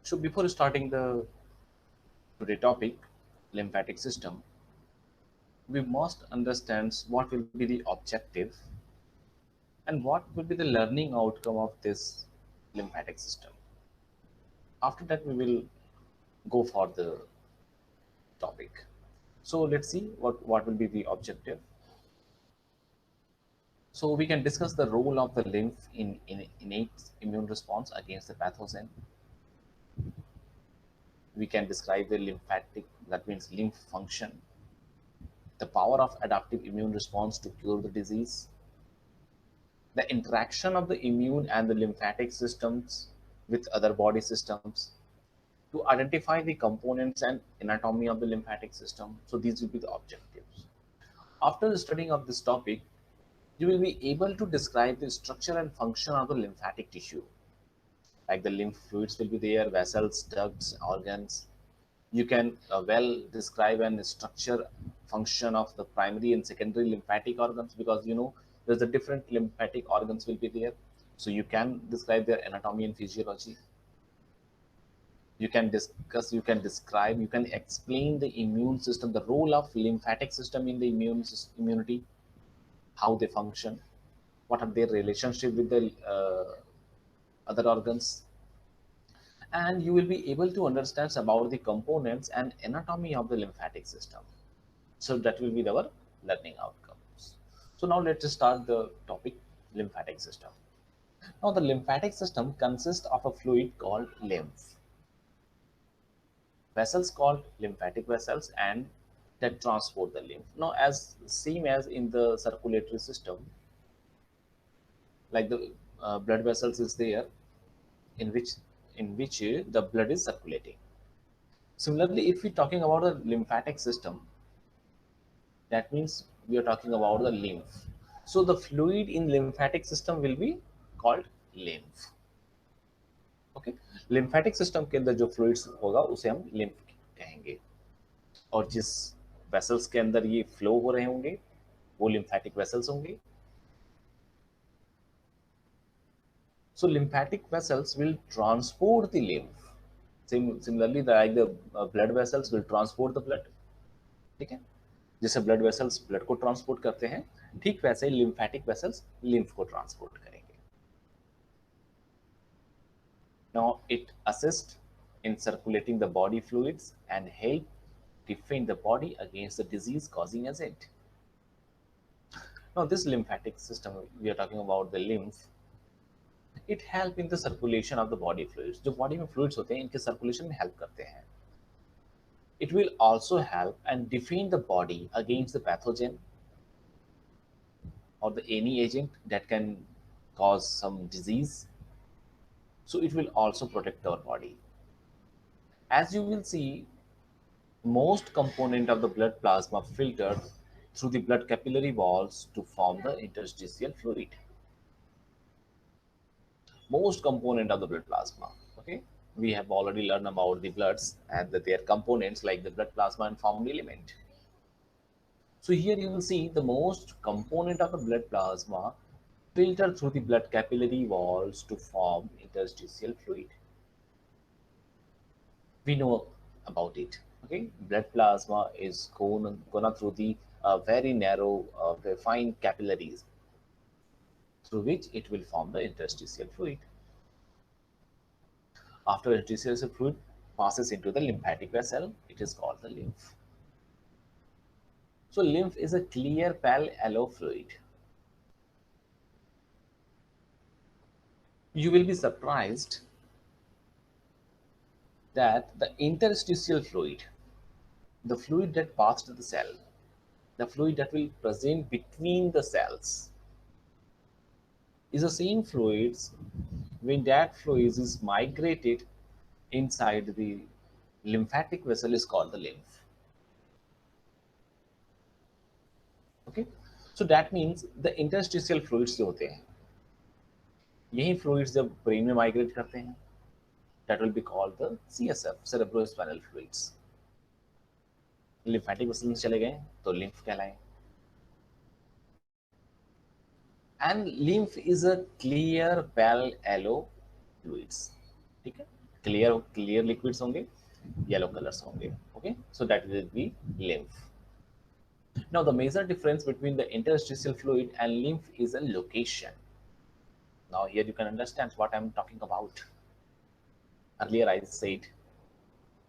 So before starting the today topic, lymphatic system, we must understand what will be the objective and what will be the learning outcome of this lymphatic system. After that, we will go for the topic. So let's see what will be the objective. So we can discuss the role of the lymph in innate immune response against the pathogen. We can describe the lymphatic, that means lymph function, the power of adaptive immune response to cure the disease, the interaction of the immune and the lymphatic systems with other body systems, to identify the components and anatomy of the lymphatic system. So these will be the objectives. After the studying of this topic, you will be able to describe the structure and function of the lymphatic tissue. Like the lymph fluids will be there, vessels, ducts, organs. You can well describe and structure function of the primary and secondary lymphatic organs, because there's a different lymphatic organs will be there. So you can describe their anatomy and physiology. You can discuss, you can describe, you can explain the immune system, the role of lymphatic system in the immunity, how they function, what are their relationship with the other organs, and you will be able to understand about the components and anatomy of the lymphatic system. So that will be our learning outcomes. So now let's start the topic, lymphatic system. Now the lymphatic system consists of a fluid called lymph, vessels called lymphatic vessels, and that transport the lymph. Now as same as in the circulatory system, like the blood vessels is there, in which the blood is circulating. Similarly, if we're talking about the lymphatic system, that means we are talking about the lymph. So the fluid in lymphatic system will be called lymph. Okay, lymphatic system के अंदर जो fluids होगा उसे हम lymph कहेंगे, और जिस vessels के अंदर ये फ्लो हो रहे होंगे वो लिम्फेटिक वेसल्स होंगे. So lymphatic vessels will transport the lymph. Similarly, like the blood vessels will transport the blood. ठीक है, जैसे ब्लड वेसल्स ब्लड को ट्रांसपोर्ट करते हैं, ठीक वैसे ही लिम्फेटिक वेसल्स लिम्फ को ट्रांसपोर्ट करेंगे. Now it assists in circulating the body fluids and help defend the body against the disease causing agent. Now this lymphatic system, we are talking about the lymph, it help in the circulation of the body fluids. जो body में fluids होते हैं इनके circulation में help करते हैं. It will also help and defend the body against the pathogen or the any agent that can cause some disease. So it will also protect our body. As you will see, most component of the blood plasma filtered through the blood capillary walls to form the interstitial fluid. Most component of the blood plasma. Okay, we have already learned about the bloods and their components like the blood plasma and found element. So here you will see the most component of the blood plasma filtered through the blood capillary walls to form interstitial fluid. We know about it. Okay, blood plasma is gonna through the very narrow, very fine capillaries through which it will form the interstitial fluid. After interstitial fluid passes into the lymphatic vessel, it is called the lymph. So lymph is a clear pale yellow fluid. You will be surprised that the interstitial fluid, the fluid that passed the cell, the fluid that will present between the cells, is the same fluids when that fluid is migrated inside the lymphatic vessel is called the lymph. Okay, so that means the interstitial fluids जो होते हैं, यही fluids जब brain में migrate करते हैं, that will be called the CSF, cerebrospinal fluids. lymphatic vessel में चले गए तो lymph कहलाए. And lymph is a clear pale yellow fluids. ठीक है, clear liquids होंगे, yellow colors होंगे. Okay, so that will be lymph. Now the major difference between the interstitial fluid and lymph is a location. Now here you can understand what I'm talking about. Earlier I said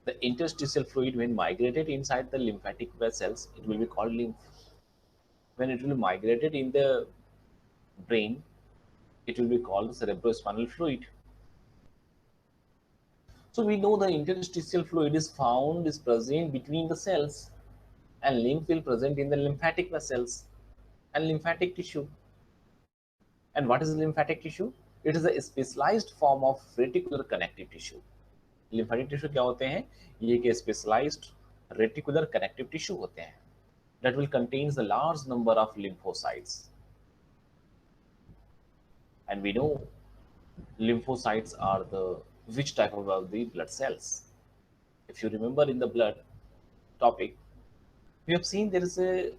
the interstitial fluid, when migrated inside the lymphatic vessels, it will be called lymph. When it will be migrated in the brain, it will be called cerebrospinal fluid. So we know the interstitial fluid is present between the cells, and lymph will present in the lymphatic vessels and lymphatic tissue. And what is lymphatic tissue? It is a specialized form of reticular connective tissue. Lymphatic tissue क्या होते हैं? ये एक specialized reticular connective tissue होते हैं that will contains a large number of lymphocytes. And we know lymphocytes are the which type of the blood cells. If you remember in the blood topic, we have seen there is a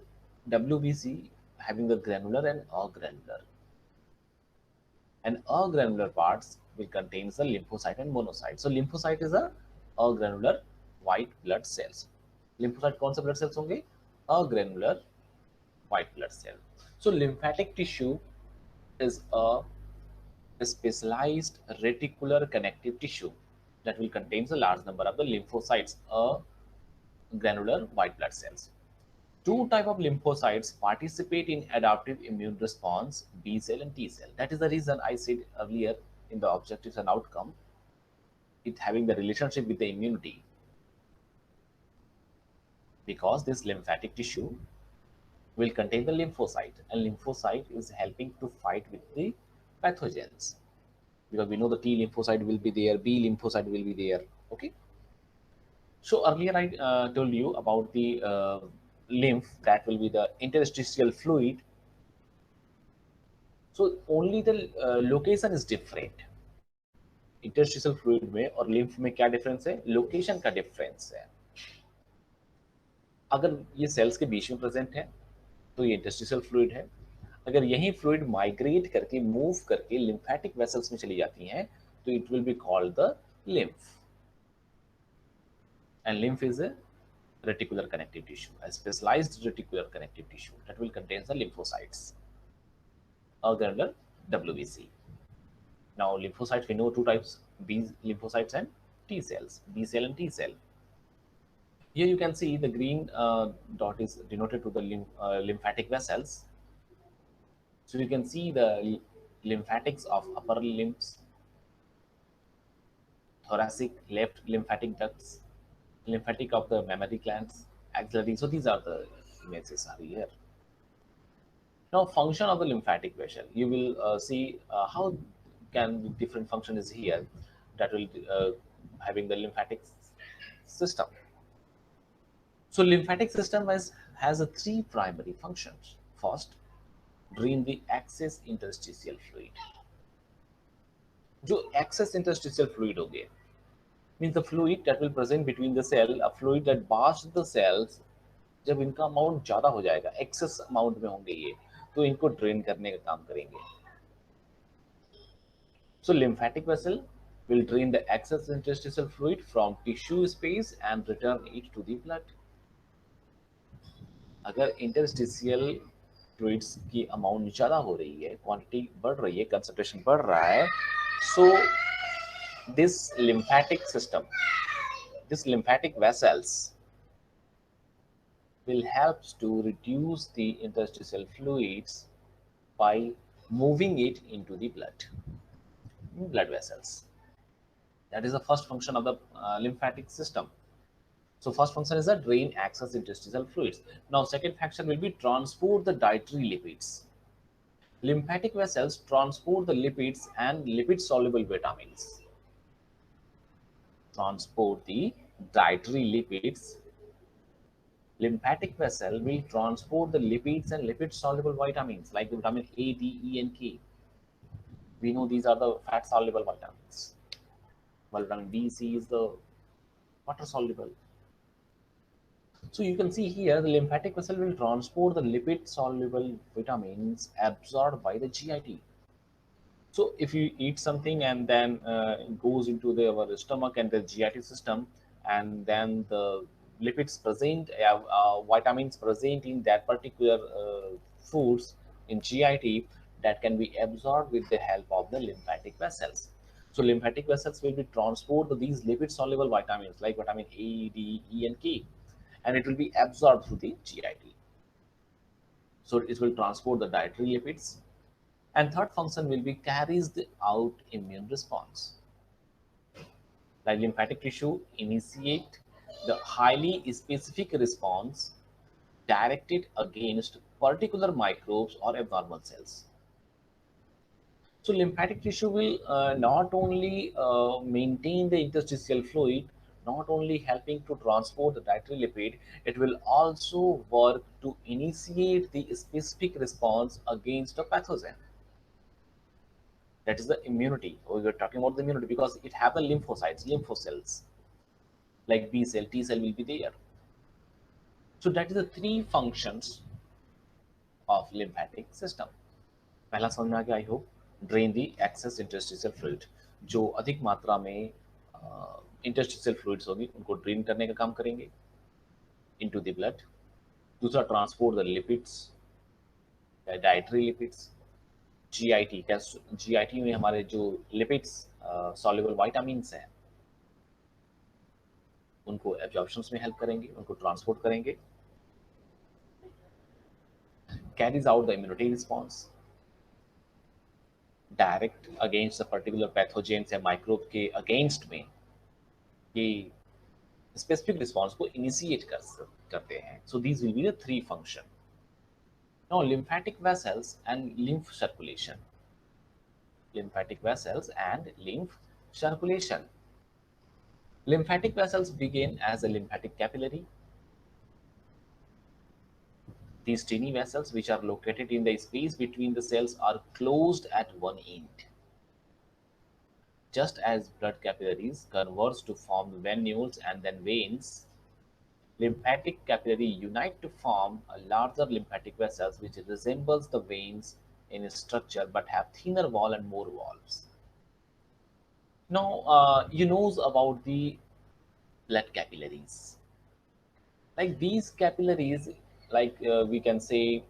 WBC having the granular and agranular. And agranular parts will contain the lymphocyte and monocyte. So lymphocyte is a agranular white blood cells. Lymphocyte कौन से blood cells होंगे? Agranular white blood cell. So lymphatic tissue is a specialized reticular connective tissue that will contain a large number of the lymphocytes, granular white blood cells. Two types of lymphocytes participate in adaptive immune response, B cell and T cell. That is the reason I said earlier in the objectives and outcome, it having the relationship with the immunity. Because this lymphatic tissue will contain the lymphocyte, and lymphocyte is helping to fight with the pathogens. Because we know the T lymphocyte will be there, B lymphocyte will be there. Okay. So earlier I told you about the lymph, that will be the interstitial fluid. So only the location is different. Interstitial fluid में और lymph में क्या difference है? Location का difference है. अगर ये cells के बीच में present है तो ये interstitial fluid है. अगर यही fluid migrate करके move करके lymphatic vessels में चली जाती हैं तो it will be called the lymph. And lymph is a reticular connective tissue, a specialized reticular connective tissue that will contain the lymphocytes, agranular WBC. Now lymphocytes, we know two types, B lymphocytes and T cells, B cell and T cell. Here you can see the green dot is denoted to the lymphatic vessels. So you can see the lymphatics of upper limbs, thoracic left lymphatic ducts, lymphatic of the mammary glands, axillary. So these are the images are here. Now function of the lymphatic vessel, you will see how can different function is here that will having the lymphatic system. So lymphatic system has a three primary functions. First, drain the excess interstitial fluid. जो excess interstitial fluid हो गया means the fluid that will present between the cell, a fluid that bursts the cells, जब इनका amount ज्यादा हो जाएगा, excess amount में होंगे ये, तो इनको ड्रेन करने का काम करेंगे. So lymphatic vessel will drain the excess interstitial fluid from tissue space and return it to the blood. अगर interstitial fluids की अमाउंट ज्यादा हो रही है, क्वांटिटी बढ़ रही है, कंसंट्रेशन बढ़ रहा है, so this lymphatic system, this lymphatic vessels will help to reduce the interstitial fluids by moving it into the blood vessels. That is the first function of the lymphatic system. So first function is the drain excess interstitial fluids. Now second function will be transport the dietary lipids. Lymphatic vessels transport the lipids and lipid soluble vitamins. Transport the dietary lipids. Lymphatic vessel will transport the lipids and lipid soluble vitamins like the vitamin A, D, E and K. We know these are the fat soluble vitamins. While vitamin B, C is the water soluble. So you can see here the lymphatic vessel will transport the lipid soluble vitamins absorbed by the GIT. So if you eat something and then it goes into our stomach and the GIT system, and then the lipids present, vitamins present in that particular foods in GIT, that can be absorbed with the help of the lymphatic vessels. So lymphatic vessels will be transport these lipid soluble vitamins like vitamin A, D, E, and K, and it will be absorbed through the GIT. So it will transport the dietary lipids, and third function will be carries the out immune response. The lymphatic tissue initiate the highly specific response directed against particular microbes or abnormal cells. So lymphatic tissue will not only maintain the interstitial fluid, not only helping to transport the dietary lipid, it will also work to initiate the specific response against a pathogen. That is the immunity. We were talking about the immunity because it have the lymphocytes, lymphocells, like B cell, T cell will be there. So that is the three functions of lymphatic system. पहला समझ में आ गया I hope. Drain the excess interstitial fluid, जो अधिक मात्रा में interstitial fluids होगी उनको ड्रेन करने का काम करेंगे इनटू द ब्लड. दूसरा transport the lipids, dietary lipids, GIT. GIT में हमारे जो लिपिड्स सॉल्युबल विटामिन्स हैं उनको एब्जॉर्प्शन में हेल्प करेंगे, उनको ट्रांसपोर्ट करेंगे. Carries out the immunity response direct against the particular pathogens या माइक्रोब के अगेंस्ट में ये स्पेसिफिक रिस्पॉन्स को इनिशिएट करते हैं. So these will be the three function. Now lymphatic vessels and lymph circulation. Lymphatic vessels and lymph circulation. Lymphatic vessels begin as a lymphatic capillary. These tiny vessels, which are located in the space between the cells, are closed at one end. Just as blood capillaries converge to form venules and then veins, lymphatic capillary unite to form a larger lymphatic vessels which resembles the veins in structure but have thinner wall and more valves. Now, you know about the blood capillaries. Like these capillaries, like we can say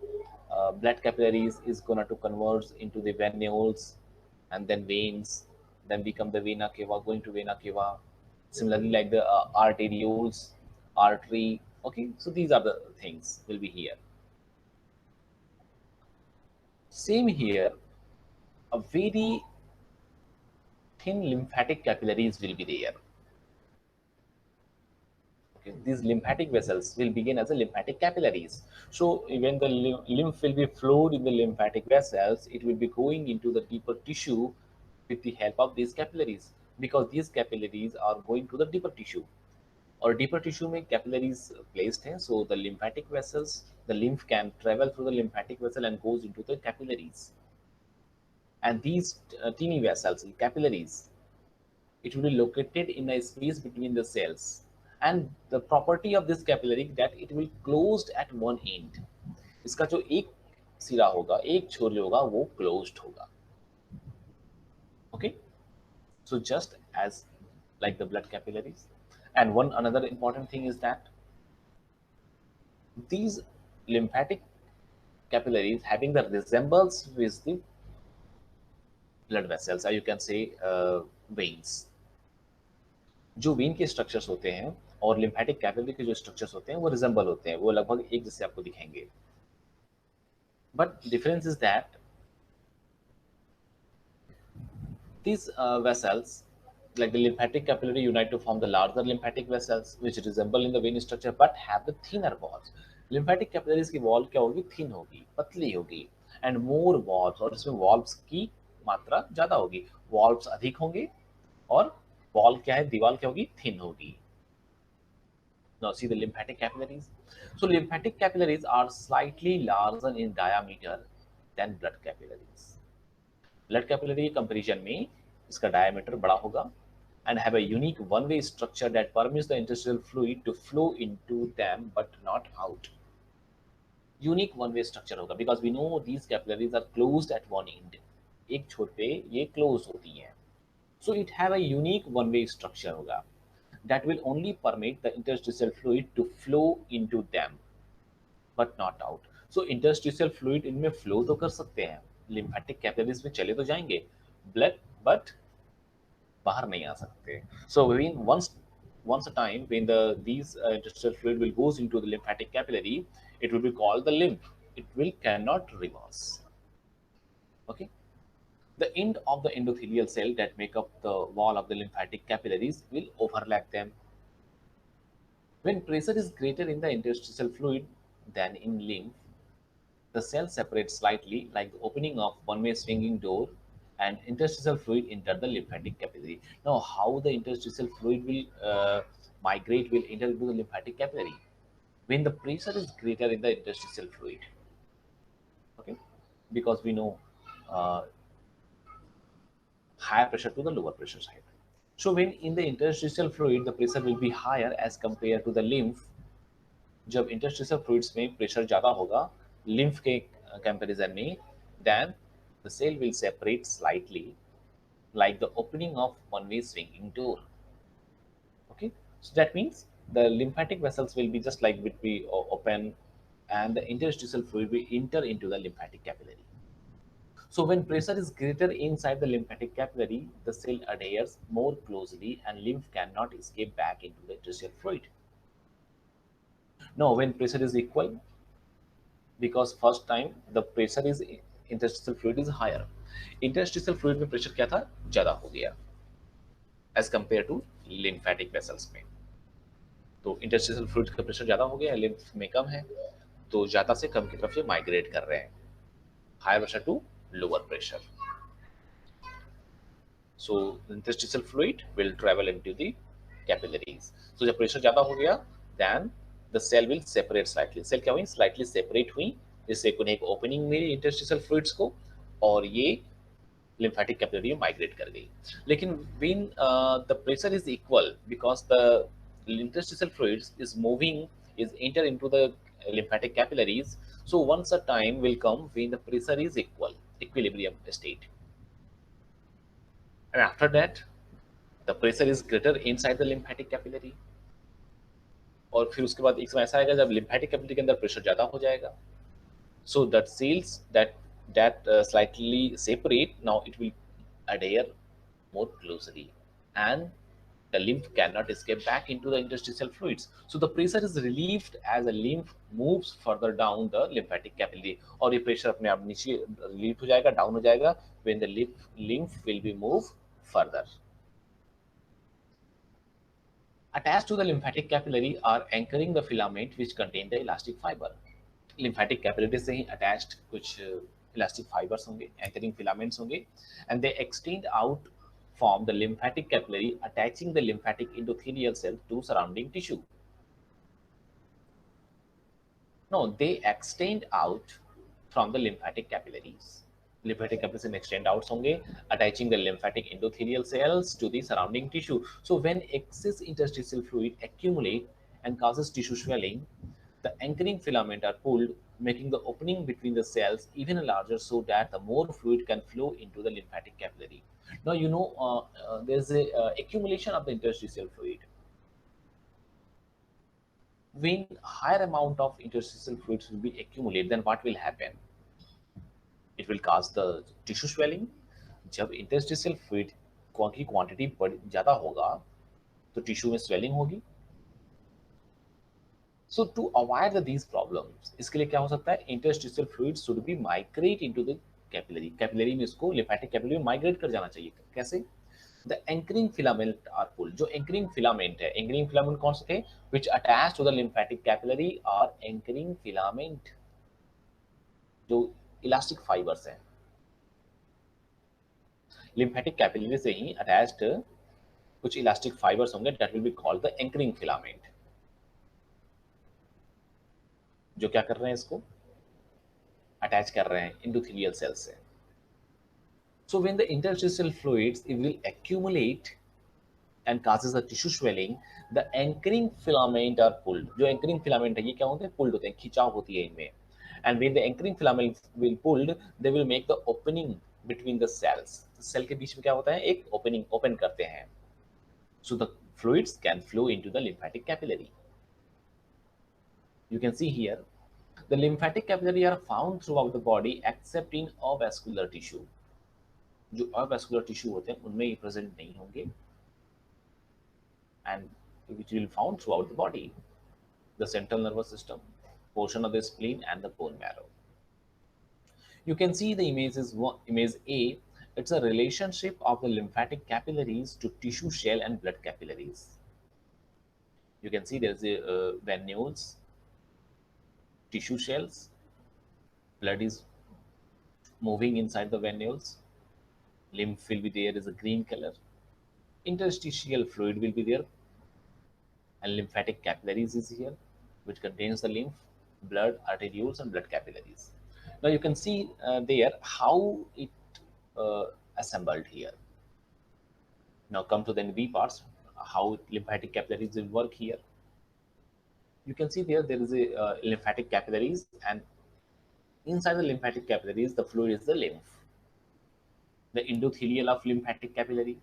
blood capillaries is going to converge into the venules and then veins, then become the vena cava, going to vena cava. Similarly, like the arterioles, artery. Okay, so these are the things will be here. Same here, a very thin lymphatic capillaries will be there. Okay, these lymphatic vessels will begin as a lymphatic capillaries. So when the lymph will be flowed in the lymphatic vessels, it will be going into the deeper tissue with the help of these capillaries, because these capillaries are going to the deeper tissue. और deeper tissue में capillaries placed हैं, so the lymphatic vessels, the lymph can travel through the lymphatic vessel and goes into the capillaries. And these teeny vessels, capillaries, it will be located in a space between the cells. And the property of this capillary that it will closed at one end. इसका जो एक सिरा होगा, एक छोर जो होगा वो closed होगा. Okay, so just as like the blood capillaries. And one another important thing is that these lymphatic capillaries having the resemblance with the blood vessels, or you can say veins. जो when के structures होते हैं और lymphatic capillary के जो structures होते हैं वो रिजेंबल होते हैं, वो लगभग एक जैसे आपको दिखेंगे. But difference is that these vessels, like the lymphatic capillary, unite to form the larger lymphatic vessels which resemble in the vein structure but have the thinner walls. lymphatic capillaries की wall क्या होगी? Thin होगी, पतली होगी. And more valves, और इसमें valves की मात्रा ज्यादा होगी. वॉल्व्स अधिक होंगे और वॉल क्या है? दीवार क्या होगी? थिन होगी. Now see the lymphatic capillaries. So lymphatic capillaries are slightly larger in diameter than blood capillaries. Blood capillary comparison में इसका diameter बड़ा होगा and have a unique one-way structure that permits the interstitial fluid to flow into them but not out. Unique one-way structure होगा because we know these capillaries are closed at one end. एक छोर पे ये close होती हैं. So it have a unique one-way structure होगा that will only permit the interstitial fluid to flow into them but not out. So interstitial fluid इनमें flow तो कर सकते हैं, lymphatic capillaries में चले तो जाएंगे, blood but बाहर नहीं आ सकते. So when once a time when these interstitial fluid will goes into the lymphatic capillary, it will be called the lymph. It will cannot reverse. Okay. The end of the endothelial cell that make up the wall of the lymphatic capillaries will overlap them. When pressure is greater in the interstitial fluid than in lymph, the cell separates slightly like the opening of one-way swinging door and interstitial fluid enter the lymphatic capillary. Now, how the interstitial fluid will migrate, will enter into the lymphatic capillary? When the pressure is greater in the interstitial fluid, okay? Because we know uh, higher pressure to the lower pressure side. So when in the interstitial fluid, the pressure will be higher as compared to the lymph. जब interstitial fluids में pressure ज़्यादा होगा, lymph के comparison में, then the cell will separate slightly, like the opening of one-way swinging door. Okay, so that means the lymphatic vessels will be just like will be open, and the interstitial fluid will enter into the lymphatic capillary. So when pressure is greater inside the lymphatic capillary, the cell adheres more closely and lymph cannot escape back into the interstitial fluid. Now, when pressure is equal, because first time the pressure is interstitial fluid is higher. Interstitial fluid में pressure क्या था? ज़्यादा हो गया as compared to lymphatic vessels में. तो interstitial fluid का pressure ज़्यादा हो गया, lymph में कम है, तो ज़्यादा से कम की तरफ से migrate कर रहे हैं. Higher pressure to lower pressure. So interstitial fluid will travel into the capillaries. So जब pressure ज़्यादा हो गया, then the cell will separate slightly. Cell क्या हुई? Slightly separate हुई, जिससे कोई एक opening मिली interstitial fluids को, और ये lymphatic capillary में migrate कर गई. लेकिन when the pressure is equal, because the interstitial fluids is moving, is enter into the lymphatic capillaries. So once a time will come when the pressure is equal, equilibrium state. And after that, the pressure is greater inside the lymphatic capillary. और फिर उसके बाद एक समय ऐसा आएगा जब lymphatic capillary के अंदर pressure ज़्यादा हो जाएगा. So that cells that slightly separate, now it will adhere more closely, and the lymph cannot escape back into the interstitial fluids. So the pressure is relieved as the lymph moves further down the lymphatic capillary. और ये pressure अपने आप नीचे relieve हो जाएगा, down हो जाएगा when the lymph will be moved further. Attached to the lymphatic capillary are anchoring the filament which contain the elastic fiber. Lymphatic capillary से ही attached कुछ elastic fibers होंगे, anchoring filaments होंगे, and they extend out from the lymphatic capillary, attaching the lymphatic endothelial cell to surrounding tissue. No, they extend out from the lymphatic capillaries. Lymphatic capillaries extend out होंगे, attaching the lymphatic endothelial cells to the surrounding tissue. So when excess interstitial fluid accumulate and causes tissue swelling, the anchoring filament are pulled, making the opening between the cells even larger so that the more fluid can flow into the lymphatic capillary. Now you know there's a accumulation of the interstitial fluid. When higher amount of interstitial fluids will be accumulated, then what will happen? It will cause the tissue swelling. जब interstitial fluid की quantity ज़्यादा होगा तो tissue में swelling होगी. So to avoid these problems, इसके लिए क्या हो सकता है? Interstitial fluid should be migrate into the capillary. Capillary में इसको lymphatic capillary में migrate कर जाना चाहिए. कैसे? The anchoring filament are pulled. जो anchoring filament है, anchoring filament कौन से थे? Which attach to the lymphatic capillary are anchoring filament. जो elastic fibers हैं. Lymphatic capillary से ही attached कुछ elastic fibers होंगे, that will be called the anchoring filament. जो क्या कर रहे हैं, इसको अटैच कर रहे हैं endothelial cells से. So when the interstitial fluids it will accumulate and causes a tissue swelling, the anchoring filament are pulled. जो anchoring filament है ये क्या होते हैं? Pulled होते हैं, खिंचाव होती है इनमें. And when the anchoring filament will pulled, they will make the opening between the cells. Cell के बीच में क्या होता है, एक ओपनिंग ओपन करते हैं, so the fluids can flow into the lymphatic capillary. You can see here the lymphatic capillary are found throughout the body except in avascular tissue. जो avascular tissue होते हैं उनमें ये present नहीं होंगे, and which will found throughout the body, the central nervous system, portion of the spleen, and the bone marrow. You can see the image A. It's a relationship of the lymphatic capillaries to tissue shell and blood capillaries. You can see there's a venules, tissue shells, blood is moving inside the venules, lymph will be there is a green color, interstitial fluid will be there, and lymphatic capillaries is here, which contains the lymph, blood, arterioles, and blood capillaries. Now you can see there how it uh, assembled here. Now come to the B parts, how lymphatic capillaries will work here. You can see there is a lymphatic capillaries, and inside the lymphatic capillaries, the fluid is the lymph. The endothelial of lymphatic capillary,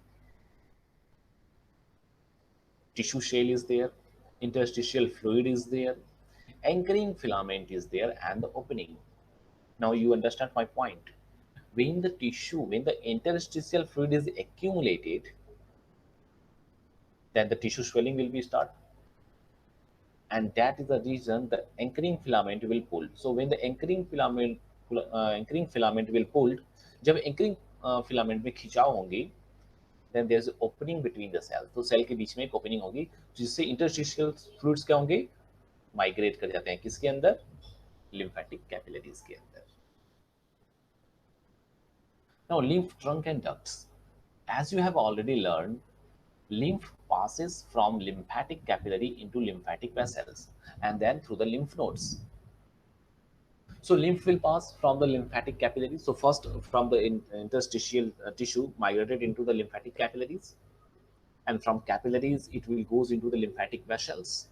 tissue shell is there, interstitial fluid is there, anchoring filament is there, and the opening. Now you understand my point. When the interstitial fluid is accumulated, then the tissue swelling will be start, and that is the reason the anchoring filament will pull. So when the anchoring filament will pulled, जब anchoring filament में खिंचाव होंगी, then there is opening between the cells. तो cell के बीच में एक opening होगी, जिससे इंटरस्टिशियल फ्लूइड्स क्या होंगे, माइग्रेट कर जाते हैं किसके अंदर, लिम्फेटिक कैपिलरीज के अंदर. Now lymph trunk and ducts. As you have already learned, lymph passes from lymphatic capillary into lymphatic vessels and then through the lymph nodes. So lymph will pass from the lymphatic capillaries. So first from the interstitial tissue migrated into the lymphatic capillaries, and from capillaries it will goes into the lymphatic vessels,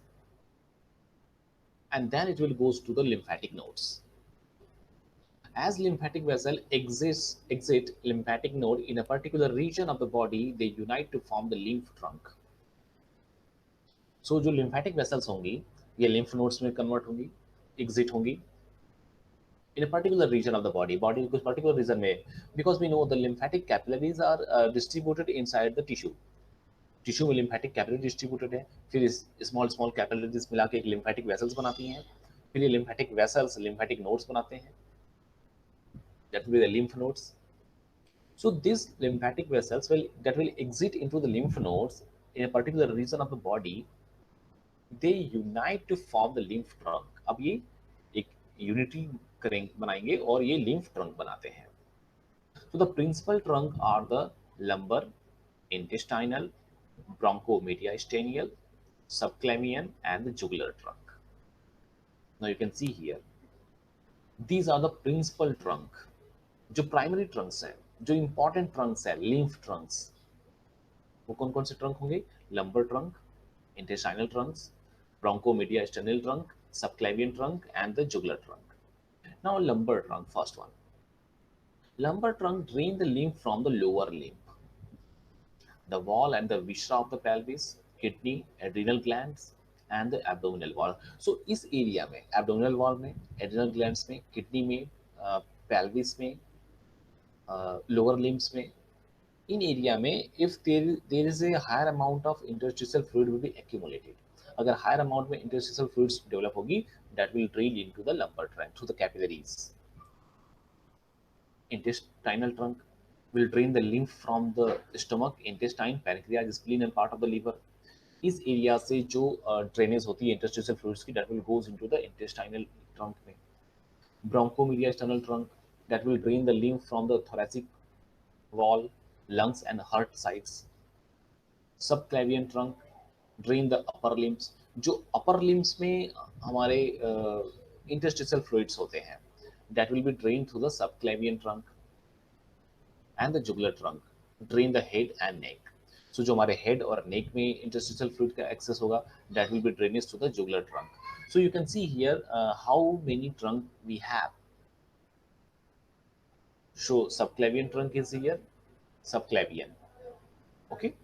and then it will goes to the lymphatic nodes. As lymphatic vessel exit lymphatic node in a particular region of the body, they unite to form the lymph trunk. So जो lymphatic vessels होंगी, ये lymph nodes में convert होंगी, exit होंगी in a particular region of the body कुछ particular region में, because we know the lymphatic capillaries are distributed inside the tissue. Tissue में lymphatic capillary distributed है, फिर स्मॉल कैपिलरीज मिला के एक लिम्फेटिक वेसल्स बनाती हैं, फिर ये लिम्फेटिक वेसल्स लिम्फेटिक नोड्स बनाते हैं, that will be the lymph nodes. So these lymphatic vessels that will exit into the lymph nodes in a particular region of the body, they unite to form the lymph trunk. अब ये एक unity बनाएंगे और ये lymph trunk बनाते हैं. So the principal trunk are the lumbar, intestinal, bronchomediastinal, subclavian, and the jugular trunk. Now you can see here, these are the principal trunk. जो primary trunks हैं, जो इंपॉर्टेंट ट्रंक्स हैं, lymph trunks, वो कौन कौन से ट्रंक होंगे, lumbar trunk, intestinal trunks, bronchomediastinal trunk, subclavian trunk, and the jugular trunk. Now lumbar trunk, first one. Lumbar trunk drain the lymph from the lower limb, the wall and the viscera of the pelvis, kidney, adrenal glands, and the abdominal wall. So इस area में, abdominal wall में, adrenal glands में, kidney में, pelvis में, lower limbs में, in area में, if there is a higher amount of interstitial fluid will be accumulated. अगर higher amount में interstitial fluids develop होगी, that will drain into the lumbar trunk through the capillaries. Intestinal trunk will drain the lymph from the stomach, intestine, pancreas, spleen, and part of the liver. इस area से जो drainage होती है interstitial fluids की, that will goes into the intestinal trunk में. Bronchomediastinal trunk, that will drain the lymph from the thoracic wall, lungs, and heart sides. Subclavian trunk drain the upper limbs. जो upper limbs में हमारे interstitial fluids होते हैं, that will be drained through the subclavian trunk. And the jugular trunk drain the head and neck. So जो हमारे head और neck में interstitial fluid का access होगा, that will be drainage to the jugular trunk. So you can see here how many trunk we have. So subclavian trunk is here, subclavian. Okay,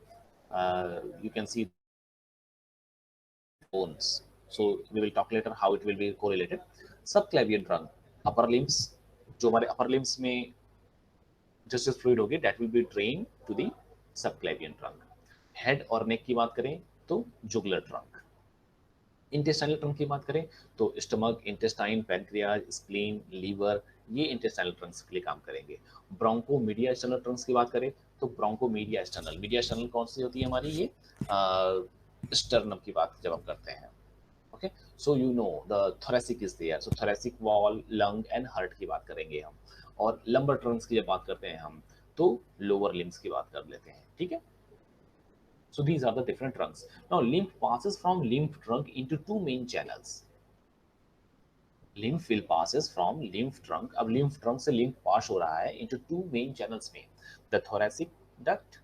you can see bones. So we will talk later how it will be correlated. Subclavian trunk, upper limbs, जो हमारे upper limbs में just fluid होगी, that will be drained to the subclavian trunk. Head और neck की बात करें तो jugular trunk. Intestinal trunk की बात करें तो stomach, intestine, pancreas, spleen, liver, ये इंटेस्टाइनल ट्रंक्स के लिए काम करेंगे. ब्रोंको मीडिया एक्सटर्नल ट्रंक्स की बात करें तो bronchomediastinal, mediastinal कौन सी होती है हमारी, ये स्टर्नम की बात जब हम करते हैं. Okay, so you know the thoracic is there, so thoracic wall, lung and heart की बात करेंगे हम. और लंबर ट्रंक्स की जब बात करते हैं हम तो लोअर लिम्स की बात कर लेते हैं. ठीक है, so these are the different trunks. Now lymph passes from lymph trunk into two main channels. Lymph will passes from lymph trunk, अब lymph trunk से lymph pass हो रहा है into two main channels में, the thoracic duct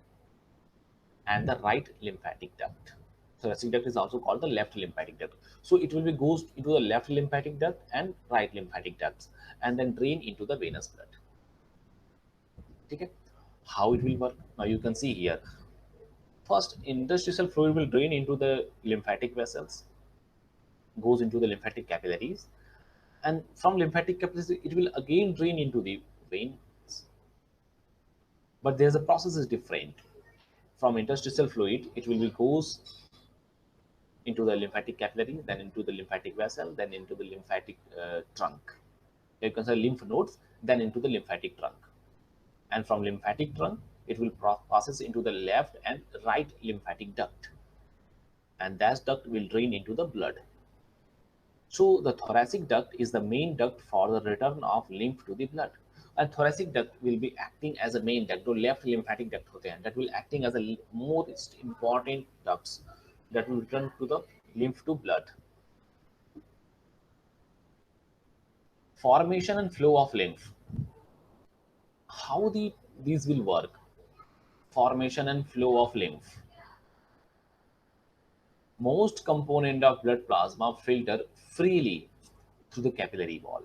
and the right lymphatic duct. Thoracic duct is also called the left lymphatic duct. So it will be goes into the left lymphatic duct and right lymphatic ducts and then drain into the venous blood. ठीक है, how it will work? Now you can see here. First, interstitial fluid will drain into the lymphatic vessels, goes into the lymphatic capillaries, and from lymphatic capillaries it will again drain into the veins. But there's a process is different. From interstitial fluid, it will be goes into the lymphatic capillary, then into the lymphatic vessel, then into the lymphatic trunk. You can say lymph nodes, then into the lymphatic trunk. And from lymphatic trunk, it will passes into the left and right lymphatic duct. And that duct will drain into the blood. So the thoracic duct is the main duct for the return of lymph to the blood. And thoracic duct will be acting as a main duct. जो left lymphatic duct होते हैं, that will acting as a most important ducts that will return to the lymph to blood. Formation and flow of lymph. How these will work? Formation and flow of lymph. Most component of blood plasma filter freely through the capillary wall.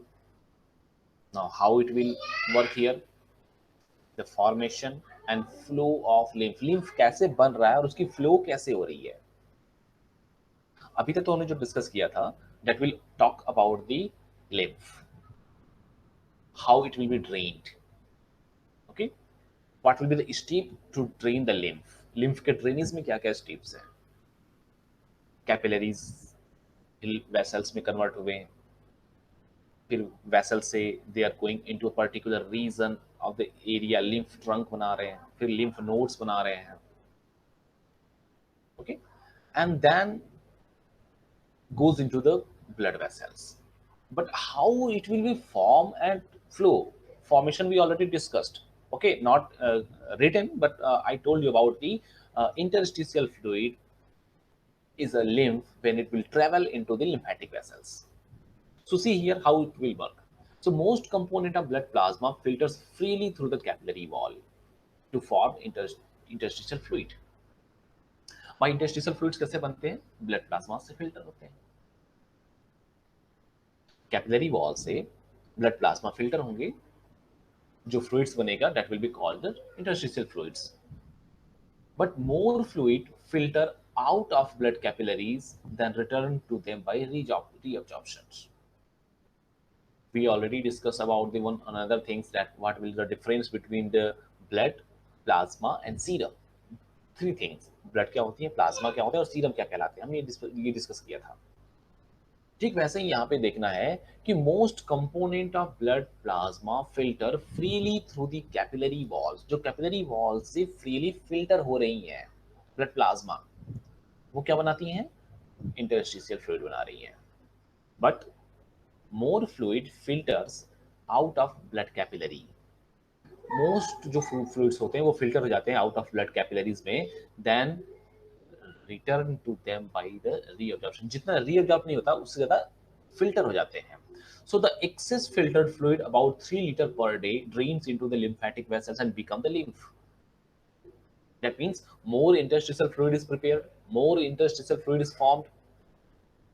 Now, how it will work here? The formation and flow of lymph. lymph कैसे बन रहा है और उसकी flow कैसे हो रही है. अभी तक तो हमने जो डिस्कस किया था, that will talk about the lymph, how it will be drained. Okay, what will be the step to drain the lymph. lymph के ड्रेनेज में क्या क्या स्टेप्स हैं. कैपिलरीज वेसल्स में कन्वर्ट हुए, फिर वेसल से they are going into a particular region of the area, lymph trunk बना रहे हैं, फिर लिम्फ नोड्स बना रहे हैं. Okay, and then goes into the blood vessels. But how it will be form and flow? Formation we already discussed. Okay, not written, but I told you about the interstitial fluid is a lymph when it will travel into the lymphatic vessels. So see here how it will work. So most component of blood plasma filters freely through the capillary wall to form interstitial fluid. By interstitial fluids कैसे बनते हैं? Blood plasma से filter होते हैं. Capillary wall से blood plasma filter होंगे, जो fluids बनेगा that will be called the interstitial fluids. But more fluid filter out of blood capillaries than return to them by reabsorptions. We already discussed about the one another things, that what will the difference between the blood, plasma and serum. Three things. Blood क्या होती है, plasma क्या होता है और serum क्या कहलाते हैं, हमने ये डिस्कस किया था. ठीक वैसे ही यहाँ पे देखना है कि most component of blood plasma filter freely through the capillary walls. जो कैपिलरी वॉल्स से फ्रीली फिल्टर हो रही हैं ब्लड प्लाज्मा, वो क्या बनाती हैं? इंटरस्टिशियल फ्लूइड बना रही हैं. But more fluid filters out of blood capillary. Most जो फ्लूइड्स होते हैं वो फिल्टर हो जाते हैं आउट ऑफ ब्लड कैपिलरीज में, then return to them by the reabsorption. जितना रीअब्जॉर्ब नहीं होता उससे ज्यादा फिल्टर हो जाते हैं. So the excess filtered fluid, about 3 liters per day, drains into the lymphatic vessels and become the lymph. That means more interstitial fluid is prepared, more interstitial fluid is formed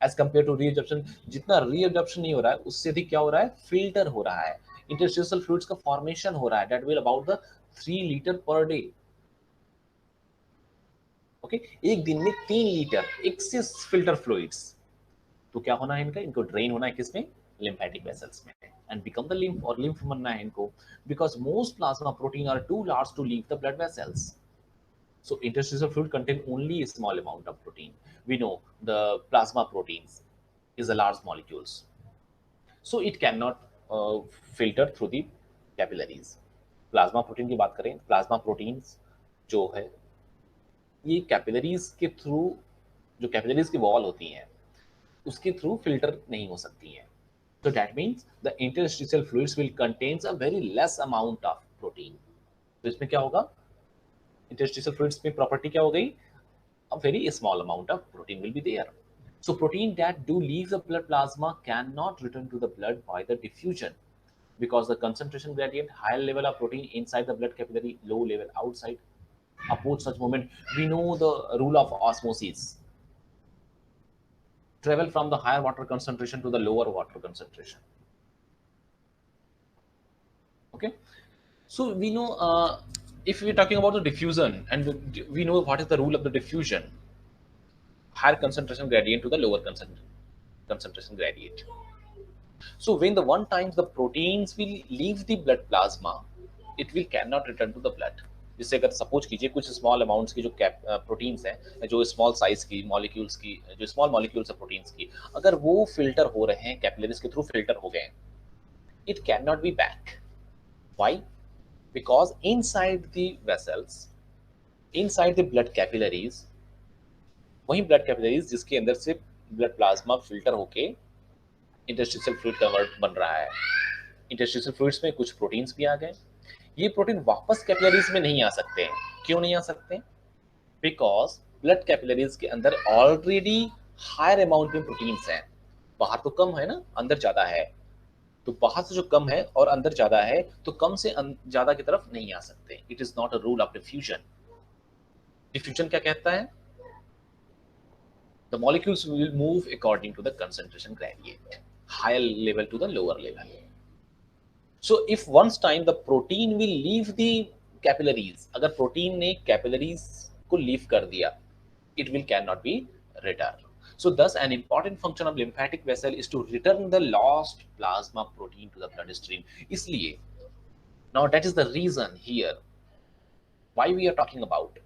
as compared to reabsorption. जितना reabsorption नहीं हो रहा है उससे अधिक क्या हो रहा है? फिल्टर हो रहा है. इंटरस्टिशियल फ्लूइड्स का फॉर्मेशन हो रहा है, that will about the 3 litre per day. Okay, एक दिन में 3 लीटर एक्सेस फिल्टर फ्लूइड्स, तो क्या होना है इनका, इनको ड्रेन होना है किसमें, लिम्फेटिक वेसल्स में, एंड बिकम द लिम्फ, और लिम्फ बनना है इनको, because most plasma protein are too large to leave the blood vessels. So interstitial fluid contain only a small amount of protein. We know the plasma proteins is a large molecules, so it cannot filter through the capillaries. Plasma protein की बात करें, plasma proteins जो है ये capillaries के through, जो capillaries की wall होती हैं उसके थ्रू फिल्टर नहीं हो सकती हैं। So that means the interstitial fluids will contains a very less amount of protein. तो इसमें क्या होगा, interstitial fluids में प्रॉपर्टी क्या हो गई, a very small amount of protein will be there. So protein that do leave the blood plasma cannot return to the blood by the diffusion, because the concentration gradient, higher level of protein inside the blood capillary, low level outside, oppose such movement. We know the rule of osmosis. Travel from the higher water concentration to the lower water concentration. Okay, so we know if we're talking about the diffusion, and we know what is the rule of the diffusion, higher concentration gradient to the lower concentration gradient. So when the one times the proteins will leave the blood plasma, it will cannot return to the blood. जिससे अगर suppose कीजिए कुछ small amounts की जो proteins हैं, जो small size की molecules की, जो स्मॉल मॉलिक्यूल्स है प्रोटीन्स की, अगर वो फिल्टर हो रहे हैं कैपिलरीज के थ्रू, फिल्टर हो गए, it can not be back. Why? Because inside the vessels, inside the blood capillaries, वही ब्लड कैपिलरीज जिसके अंदर से ब्लड प्लाज्मा फिल्टर होके इंटरस्टिशियल फ्लूइड कन्वर्ट बन रहा है, इंटरस्टिशियल फ्लूइड्स में कुछ प्रोटीन्स भी आ गए, ये प्रोटीन वापस कैपिलरीज में नहीं आ सकते हैं। क्यों नहीं आ सकते? बिकॉज ब्लड कैपिलरीज के अंदर ऑलरेडी हायर अमाउंट में प्रोटीन्स हैं, बाहर तो कम है ना, अंदर ज्यादा है, तो बाहर से जो कम है और अंदर ज्यादा है, तो कम से ज्यादा की तरफ नहीं आ सकते। It is not a rule of diffusion. Diffusion क्या कहता है? The molecules will move according to the concentration gradient, higher level to the lower level. So if once time the protein will leave the capillaries, अगर protein ने capillaries को leave कर दिया, it will cannot be returned. So thus an important function of lymphatic vessel is to return the lost plasma protein to the bloodstream. इसलिए now that is the reason here why we are talking about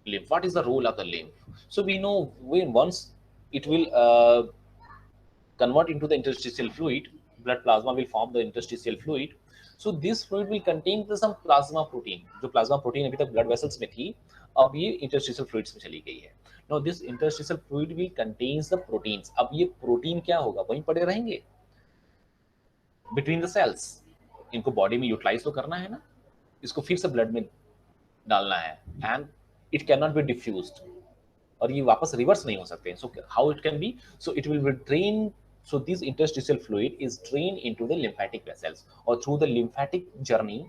lymph. What is the role of the lymph? So we know when once it will convert into the interstitial fluid, blood plasma will form the interstitial fluid. So this fluid will contain some plasma protein. जो plasma protein अभी तक blood vessels में थी, अब ये interstitial fluids में चली गई है. Now this interstitial fluid will contains the proteins. अब ये protein क्या होगा? वहीं पड़े रहेंगे between the cells. इनको body में utilize तो करना है ना, इसको फिर से blood में डालना है, and it cannot be diffused. और ये वापस रिवर्स नहीं हो सकते। So how it can be? So it will be drained. So this interstitial fluid is drained into the lymphatic vessels, or through the lymphatic journey,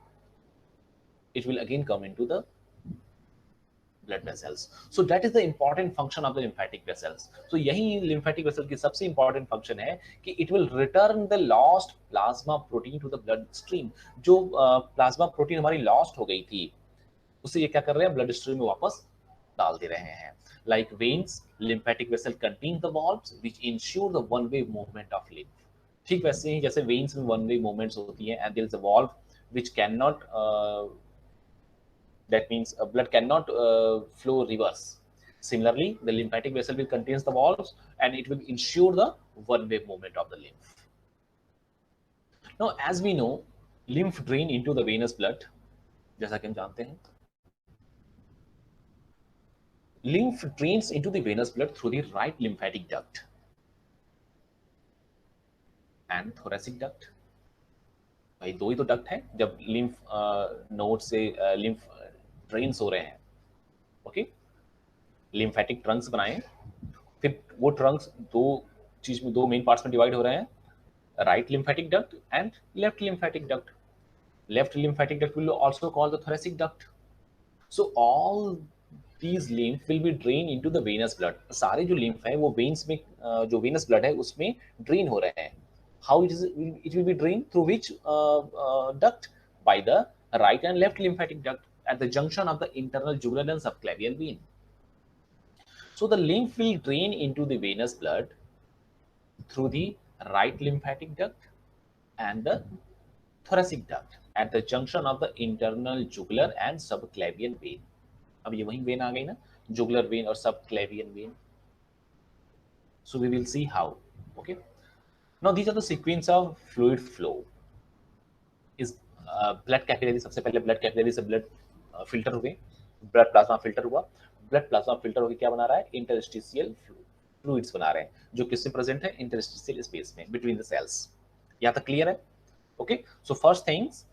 it will again come into the blood vessels. So that is the important function of the lymphatic vessels. So यही lymphatic vessel की सबसे important function है कि it will return the lost plasma protein to the blood stream. जो plasma protein हमारी lost हो गई थी, उसे ये क्या कर रहे हैं, blood stream में वापस डाल दे रहे हैं। Like veins, lymphatic vessel contain the valves which ensure the one-way movement of lymph. ठीक वैसे ही जैसे veins में one-way movements होती हैं, and there is a valve which cannot that means blood cannot flow reverse. Similarly, the lymphatic vessel will contains the valves and it will ensure the one-way movement of the lymph. Now, as we know, lymph drain into the venous blood, जैसा कि हम जानते हैं, lymph drains into the venous blood through the right lymphatic duct and thoracic duct. भाई दो ही तो duct है जब lymph नोड से lymph ड्रेन्स हो रहे हैं। ओके, lymphatic trunks बनाए, फिर वो ट्रंक्स दो चीज में, दो मेन पार्ट्स में डिवाइड हो रहे हैं, right lymphatic duct and left lymphatic duct. Left lymphatic duct will also call the thoracic duct. So all these lymph will be drained into the venous blood. सारे जो lymph है वो veins में, जो venous blood है उसमें drain हो रहे हैं, How it will be drained? Through which duct? By the right and left lymphatic duct at the junction of the internal jugular and subclavian vein. So the lymph will drain into the venous blood through the right lymphatic duct and the thoracic duct at the junction of the internal jugular and subclavian vein. अब ये वही vein आ गई ना, jugular vein और subclavian vein. So we will see how. Okay. Now these are the sequence of fluid flow. Is blood capillary, सबसे पहले blood capillary से blood filter हुए, blood plasma filter हुआ, blood plasma filter होकर क्या बना रहा है? Interstitial fluids बना रहे हैं, जो किससे प्रेजेंट है? इंटरस्टिशियल स्पेस में, बिटवीन द सेल्स. यहाँ तक क्लियर है? Okay. So first things,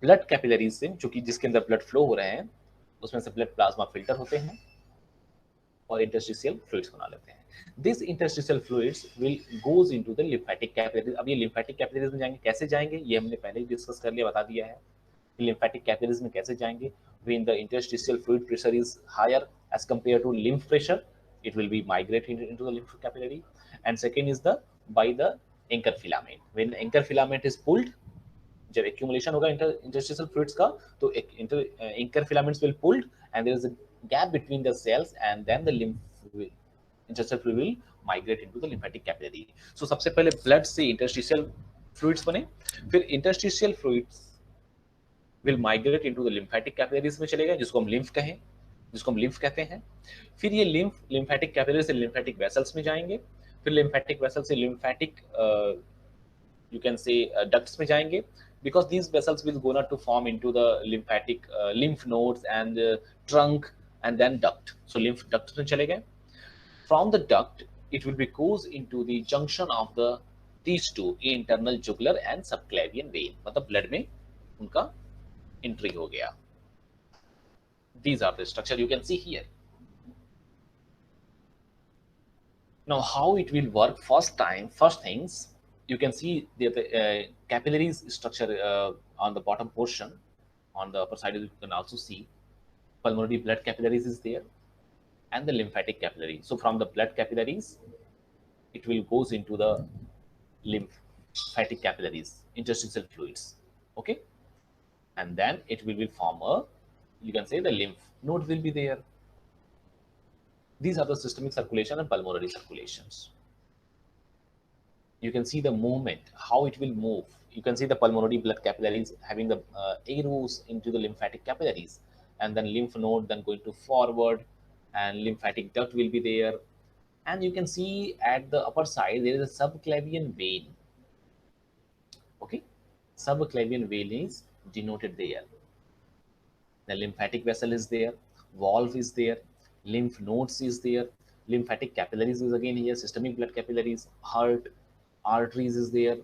blood capillaries से, जो कि जिसके अंदर ब्लड फ्लो हो रहे हैं, उसमें से ब्लड प्लाज्मा फिल्टर होते हैं और इंटरस्टिशियल फ्लूइड्स बना लेते हैं. This interstitial fluids will goes into the lymphatic capillaries. अब ये लिम्फेटिक कैपिलरीज में जाएंगे, कैसे जाएंगे ये हमने पहले ही डिस्कस कर लिया, बता दिया है. लिम्फेटिक कैपिलरीज में कैसे जाएंगे? When the interstitial fluid pressure is higher as compared to lymph pressure, it will be migrated into the lymph capillary. And second is the by the anchor filament. When anchor filament is pulled, जब accumulation होगा interstitial fluids का, तो anchor filaments will pulled and there is a gap between the cells and then the interstitial fluid will migrate into the lymphatic capillary. So सबसे पहले blood से interstitial fluids बने, फिर interstitial fluids will migrate into the lymphatic capillaries में चलेगा, जिसको हम lymph कहें, जिसको हम लिम्फ कहते हैं. फिर ये लिम्फेटिक कैपिलरी से लिम्फेटिक वेसल्स में जाएंगे, फिर लिम्फेटिक वेसल से lymphatic you can say ducts में जाएंगे, because these vessels will go to form into the lymphatic lymph nodes and trunk and then duct. So lymph duct में चले गए. From the duct it will be goes into the junction of the these two internal jugular and subclavian vein. मतलब blood में उनका entry हो गया. These are the structure you can see here. Now how it will work? First things, you can see the capillaries structure on the bottom portion. On the upper side you can also see pulmonary blood capillaries is there and the lymphatic capillary. So from the blood capillaries it will goes into the lymphatic capillaries, interstitial fluids. Okay, and then it will form a, you can say, the lymph node will be there. These are the systemic circulation and pulmonary circulations. You can see the movement, how it will move. You can see the pulmonary blood capillaries having the arrows into the lymphatic capillaries, and then lymph node then going to forward, and lymphatic duct will be there. And you can see at the upper side there is a subclavian vein. Okay, subclavian vein is denoted there. The lymphatic vessel is there, valve is there, lymph nodes is there, lymphatic capillaries is again here, systemic blood capillaries, heart, arteries is there.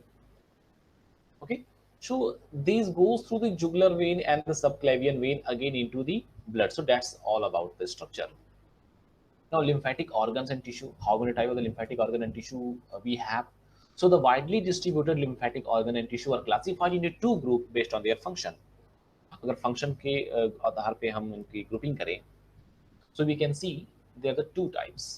Okay, so these goes through the jugular vein and the subclavian vein again into the blood. So that's all about the structure. Now lymphatic organs and tissue. How many types of the lymphatic organ and tissue we have? So the widely distributed lymphatic organ and tissue are classified into two groups based on their function. अगर function के आधार पे हम उनकी grouping करें, so we can see there are the two types,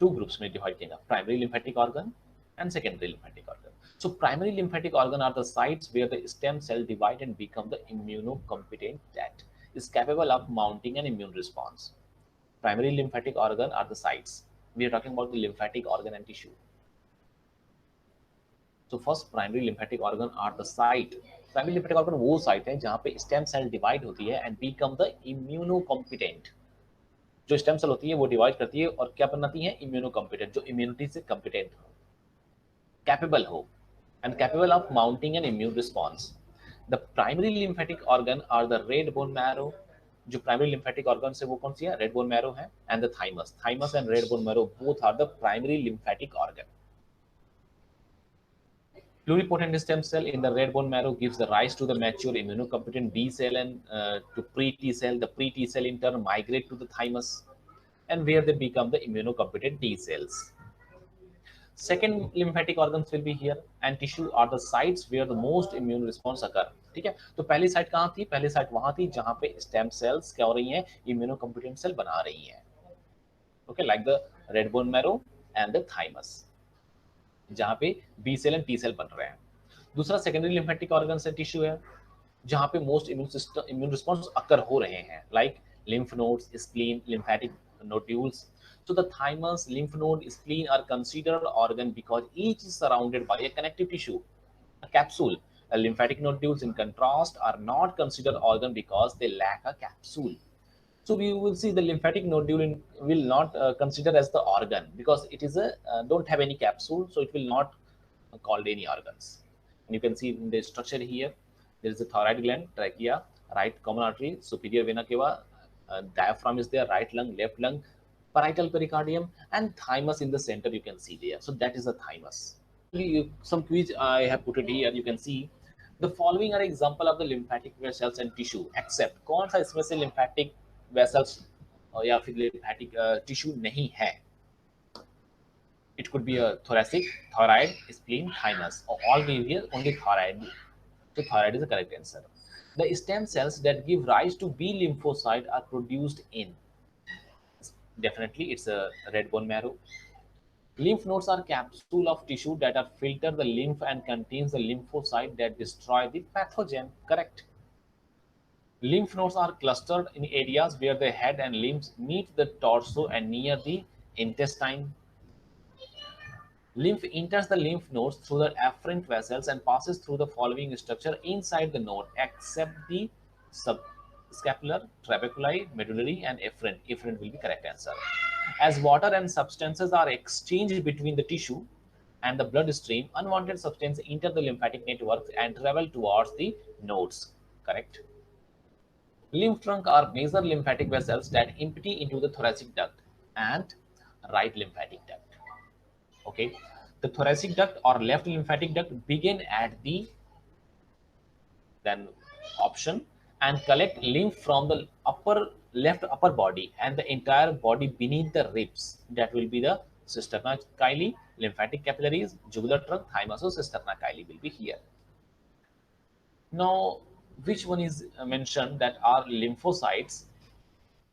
two groups में divide किया, primary lymphatic organ and secondary lymphatic organ. So primary lymphatic organ are the sites where the stem cell divide and become the immunocompetent that is capable of mounting an immune response. Primary lymphatic organ are the sites. We are talking about the lymphatic organ and tissue. So first primary lymphatic organ are the site. Primary lymphatic organ वो site है जहाँ पे stem cell divide होती है and become the इम्यूनोकॉम्पिटेंट. जो stem cell होती है वो डिवाइड करती है और क्या बनाती है? इम्यूनोकॉम्पिटेंट, जो इम्यूनिटी से कॉम्पिटेंट हो, कैपेबल हो, and capable of mounting an immune response. The primary lymphatic organ are the red bone marrow. जो प्राइमरी लिम्फेटिक ऑर्गन है वो कौन सी है? रेड बोन मैरो है, and the thymus. Thymus and red bone marrow both are the primary lymphatic organ. Pluripotent stem cell in the red bone marrow gives the rise to the mature immunocompetent B cell and to pre-T cell. The pre-T cell in turn migrate to the thymus and where they become the immunocompetent T cells. Second lymphatic organs will be here and tissue are the sites where the most immune response occur. ठीक है, तो पहली site कहाँ थी? पहली site वहां थी जहां पे स्टेम सेल्स क्या हो रही हैं? इम्यूनोकॉम्पिटेंट सेल बना रही हैं. Okay, like the red bone marrow and the thymus. जहाँ पे B cell and T cell बन रहे हैं। दूसरा सेकेंडरी लिम्फेटिक ऑर्गन से टिश्यू है जहाँ पे मोस्ट इम्यून रिस्पॉन्स अकर हो रहे हैं, like lymph nodes, spleen, lymphatic nodules. So the thymus, lymph node, spleen are considered organ because each is surrounded by a connective tissue, a capsule. Lymphatic nodules, in contrast, are not considered organ because they lack a capsule. So we will see the lymphatic nodule will not consider as the organ because it is a don't have any capsule, so it will not called any organs. And you can see in the structure here, there is a thyroid gland, trachea, right common artery, superior vena cava, diaphragm is there, right lung, left lung, parietal pericardium, and thymus in the center. You can see there. So that is the thymus. Some quiz I have put it here. You can see the following are example of the lymphatic vessels and tissue. Except कौन सा इसमें से lymphatic vessels या फिर lymphatic tissue नहीं है? It could be a thoracic, thyroid, spleen, thymus, or all be here only thyroid. So thyroid is the correct answer. The stem cells that give rise to B lymphocyte are produced in, definitely it's a red bone marrow. Lymph nodes are capsule of tissue that are filter the lymph and contains the lymphocyte that destroy the pathogen. Correct. Lymph nodes are clustered in areas where the head and limbs meet the torso and near the intestine. Lymph enters the lymph nodes through the afferent vessels and passes through the following structure inside the node, except the subscapular, trabeculi, medullary, and efferent. Efferent will be correct answer. As water and substances are exchanged between the tissue and the bloodstream, unwanted substances enter the lymphatic network and travel towards the nodes. Correct. Lymph trunk are major lymphatic vessels that empty into the thoracic duct and right lymphatic duct. Okay, the thoracic duct or left lymphatic duct begin at the then option and collect lymph from the left upper body and the entire body beneath the ribs. That will be the cisterna chyli, lymphatic capillaries, jugular trunk, thymus, or cisterna chyli will be here. Now, which one is mentioned that are lymphocytes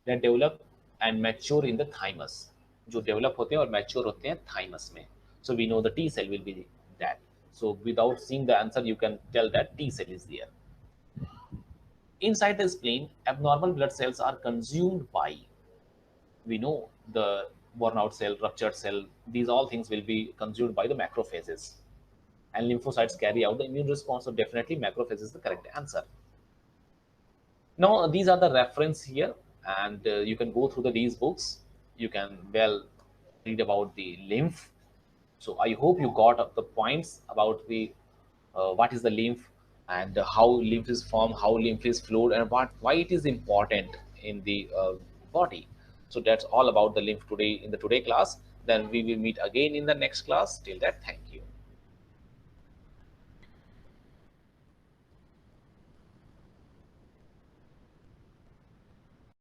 that develop and mature in the thymus? जो develop होते हैं और mature होते हैं thymus में. So we know the T cell will be that. So without seeing the answer, you can tell that T cell is there. Inside the spleen, abnormal blood cells are consumed by, we know the worn out cell, ruptured cell, these all things will be consumed by the macrophages. And lymphocytes carry out the immune response. So definitely macrophage is the correct answer. Now these are the reference here, and you can go through these books. You can well read about the lymph. So I hope you got the points about the what is the lymph and how lymph is formed, how lymph is flowed, and why it is important in the body. So that's all about the lymph today in the today class. Then we will meet again in the next class. Till that, thank you.